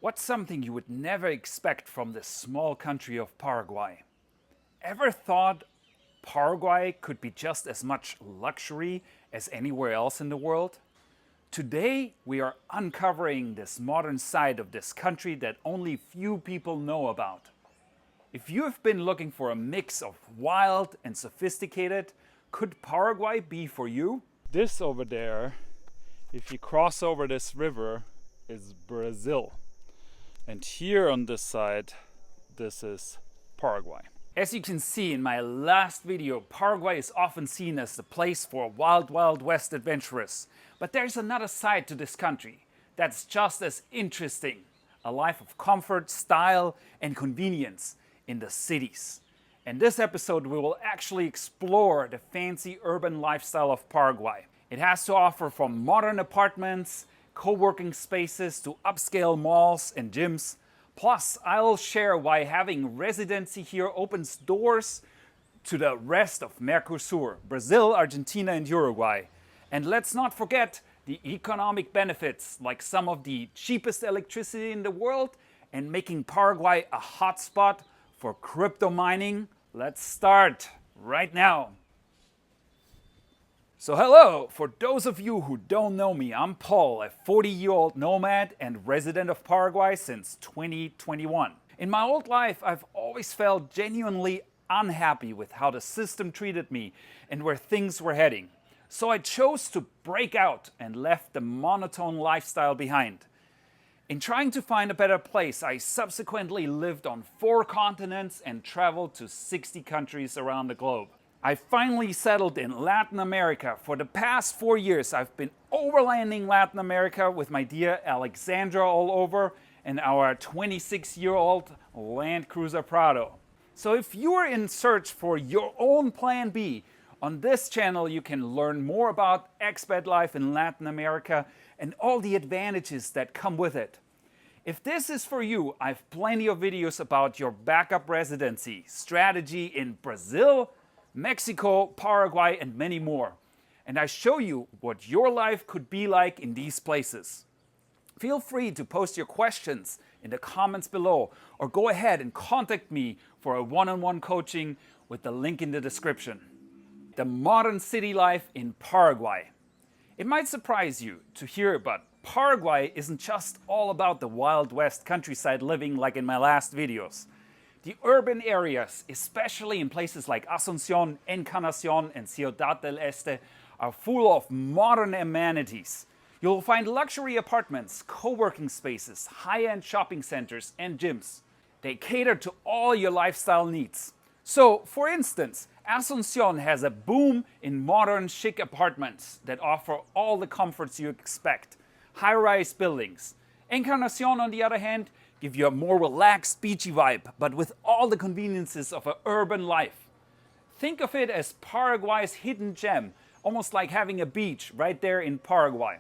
What's something you would never expect from this small country of Paraguay? Ever thought Paraguay could be just as much luxury as anywhere else in the world? Today, we are uncovering this modern side of this country that only few people know about. If you have been looking for a mix of wild and sophisticated, could Paraguay be for you? This over there, if you cross over this river, is Brazil. And here on this side, this is Paraguay. As you can see in my last video, Paraguay is often seen as the place for wild, wild west adventurers. But there's another side to this country that's just as interesting. A life of comfort, style, and convenience in the cities. In this episode, we will actually explore the fancy urban lifestyle of Paraguay. It has to offer from modern apartments, co-working spaces to upscale malls and gyms. Plus, I'll share why having residency here opens doors to the rest of Mercosur, Brazil, Argentina, and Uruguay. And let's not forget the economic benefits, like some of the cheapest electricity in the world and making Paraguay a hotspot for crypto mining. Let's start right now. So hello, for those of you who don't know me, I'm Paul, a 40-year-old nomad and resident of Paraguay since 2021. In my old life, I've always felt genuinely unhappy with how the system treated me and where things were heading. So I chose to break out and left the monotone lifestyle behind. In trying to find a better place, I subsequently lived on 4 continents and traveled to 60 countries around the globe. I finally settled in Latin America. For the past 4 years, I've been overlanding Latin America with my dear Alexandra all over and our 26-year-old Land Cruiser Prado. So if you're in search for your own plan B, on this channel you can learn more about expat life in Latin America and all the advantages that come with it. If this is for you, I have plenty of videos about your backup residency, strategy in Brazil, Mexico, Paraguay, and many more. And I show you what your life could be like in these places. Feel free to post your questions in the comments below or go ahead and contact me for a one-on-one coaching with the link in the description. The modern city life in Paraguay. It might surprise you to hear, but Paraguay isn't just all about the Wild West countryside living like in my last videos. The urban areas, especially in places like Asuncion, Encarnacion, and Ciudad del Este, are full of modern amenities. You'll find luxury apartments, co-working spaces, high-end shopping centers, and gyms. They cater to all your lifestyle needs. So, for instance, Asuncion has a boom in modern chic apartments that offer all the comforts you expect. High-rise buildings. Encarnacion, on the other hand, give you a more relaxed, beachy vibe, but with all the conveniences of an urban life. Think of it as Paraguay's hidden gem, almost like having a beach right there in Paraguay.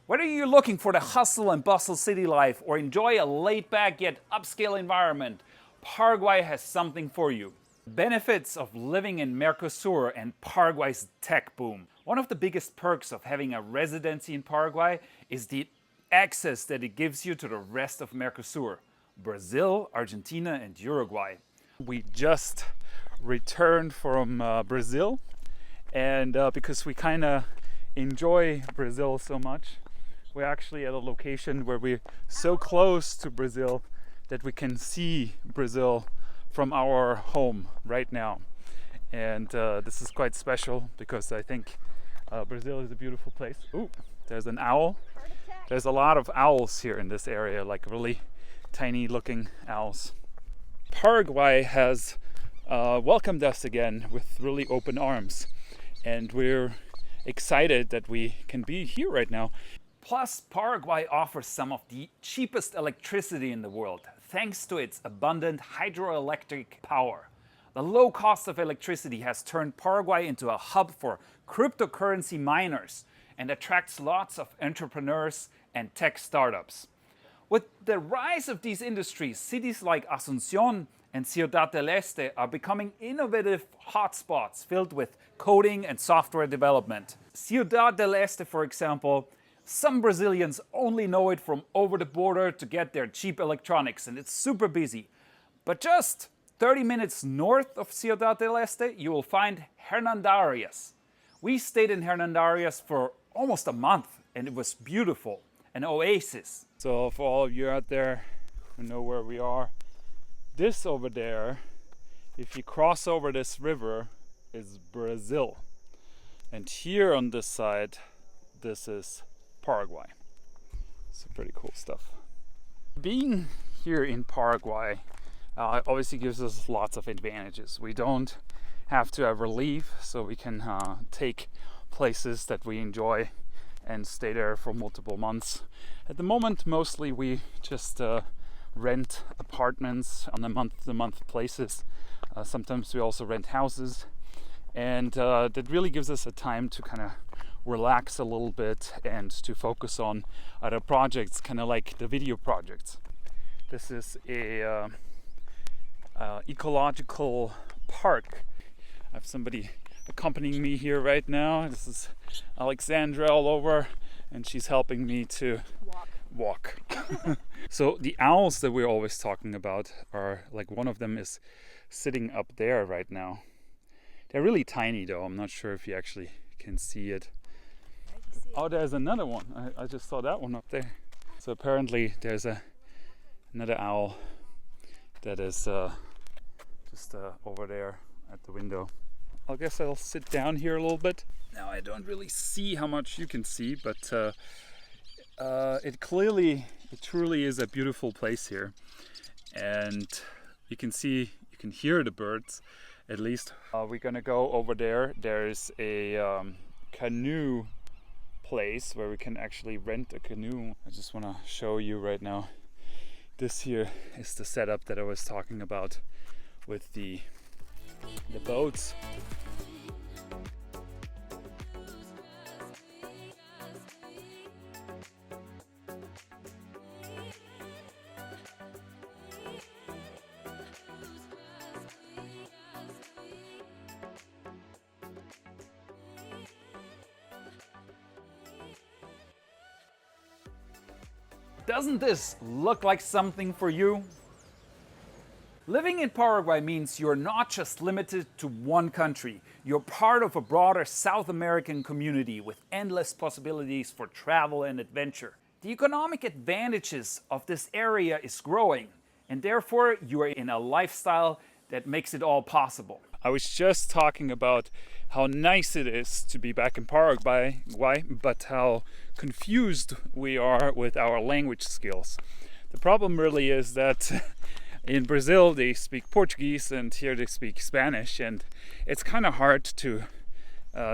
Whether you're looking for the hustle and bustle city life or enjoy a laid-back yet upscale environment, Paraguay has something for you. Benefits of living in Mercosur and Paraguay's tech boom. One of the biggest perks of having a residency in Paraguay is the access that it gives you to the rest of Mercosur, Brazil, Argentina, and Uruguay. We just returned from Brazil, and because we kind of enjoy Brazil so much, we're actually at a location where we're so close to Brazil that we can see Brazil from our home right now. And this is quite special because I think Brazil is a beautiful place. Ooh, there's an owl. There's a lot of owls here in this area, like really tiny looking owls. Paraguay has welcomed us again with really open arms, and we're excited that we can be here right now. Plus, Paraguay offers some of the cheapest electricity in the world, thanks to its abundant hydroelectric power. The low cost of electricity has turned Paraguay into a hub for cryptocurrency miners and attracts lots of entrepreneurs and tech startups. With the rise of these industries, cities like Asuncion and Ciudad del Este are becoming innovative hotspots filled with coding and software development. Ciudad del Este, for example, Some Brazilians only know it from over the border to get their cheap electronics, and it's super busy. But just 30 minutes north of Ciudad del Este, you will find Hernandarias. We stayed in Hernandarias for almost a month, and it was beautiful, an oasis. So for all of you out there who know where we are, this over there, if you cross over this river, is Brazil. And here on this side, this is Paraguay. Some pretty cool stuff. Being here in Paraguay obviously gives us lots of advantages. We don't have to ever leave, so we can take places that we enjoy and stay there for multiple months. At the moment, mostly we just rent apartments on a month-to-month places. Sometimes we also rent houses, and that really gives us a time to kind of relax a little bit and to focus on other projects, kind of like the video projects. This is a ecological park. I have somebody accompanying me here right now. This is Alexandra all over, and she's helping me to walk. So the owls that we're always talking about are, like, one of them is sitting up there right now. They're really tiny though. I'm not sure if you actually can see it. Oh, there's another one. I just saw that one up there. So apparently there's another owl that is just over there at the window. I guess I'll sit down here a little bit. Now I don't really see how much you can see, but it truly is a beautiful place here. And you can hear the birds, at least. We're gonna go over there. There's a canoe place where we can actually rent a canoe. I just want to show you right now. This here is the setup that I was talking about with the boats. Doesn't this look like something for you? Living in Paraguay means you're not just limited to one country. You're part of a broader South American community with endless possibilities for travel and adventure. The economic advantages of this area is growing, and therefore you are in a lifestyle that makes it all possible. I was just talking about how nice it is to be back in Paraguay, but how confused we are with our language skills. The problem really is that in Brazil they speak Portuguese and here they speak Spanish, and it's kind of hard to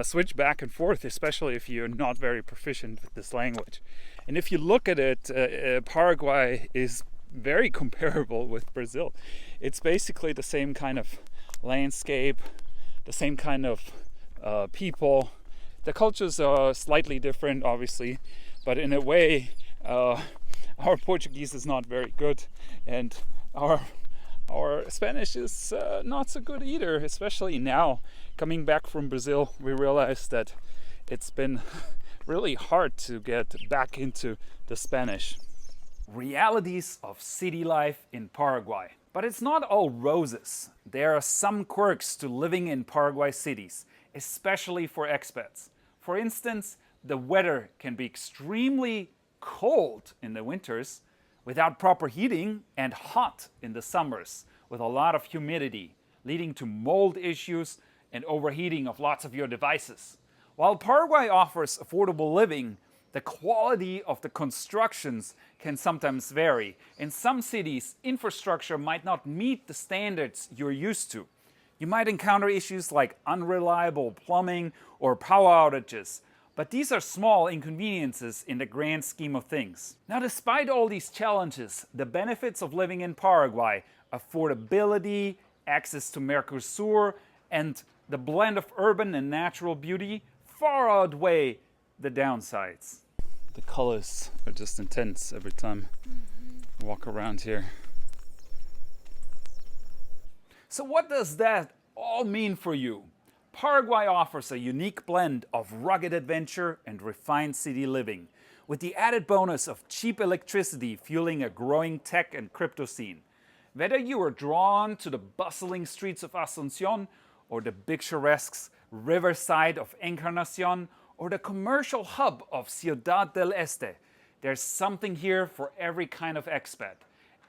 switch back and forth, especially if you're not very proficient with this language. And if you look at it, Paraguay is very comparable with Brazil. It's basically the same kind of landscape, the same kind of people. The cultures are slightly different, obviously, but in a way our Portuguese is not very good, and our Spanish is not so good either. Especially now, coming back from Brazil, we realized that it's been really hard to get back into the Spanish. Realities of city life in Paraguay. But it's not all roses. There are some quirks to living in Paraguay cities, especially for expats. For instance, the weather can be extremely cold in the winters without proper heating, and hot in the summers with a lot of humidity, leading to mold issues and overheating of lots of your devices. While Paraguay offers affordable living, the quality of the constructions can sometimes vary. In some cities, infrastructure might not meet the standards you're used to. You might encounter issues like unreliable plumbing or power outages, but these are small inconveniences in the grand scheme of things. Now, despite all these challenges, the benefits of living in Paraguay, affordability, access to Mercosur, and the blend of urban and natural beauty far outweigh the downsides. The colors are just intense every time I walk around here. So what does that all mean for you? Paraguay offers a unique blend of rugged adventure and refined city living. with the added bonus of cheap electricity fueling a growing tech and crypto scene. Whether you are drawn to the bustling streets of Asuncion, or the picturesque riverside of Encarnacion, or the commercial hub of Ciudad del Este, there's something here for every kind of expat.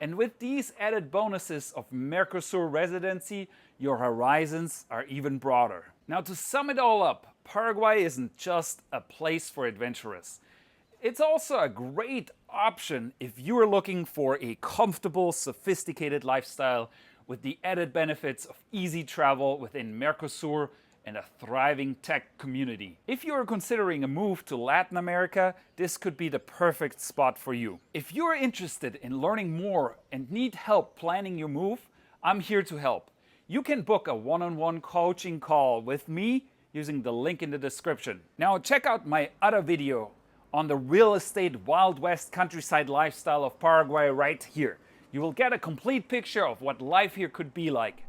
And with these added bonuses of Mercosur residency, your horizons are even broader. Now, to sum it all up, Paraguay isn't just a place for adventurers. It's also a great option if you are looking for a comfortable, sophisticated lifestyle with the added benefits of easy travel within Mercosur and a thriving tech community. If you are considering a move to Latin America, this could be the perfect spot for you. If you are interested in learning more and need help planning your move, I'm here to help. You can book a one-on-one coaching call with me using the link in the description. Now check out my other video on the real estate Wild West countryside lifestyle of Paraguay right here. You will get a complete picture of what life here could be like.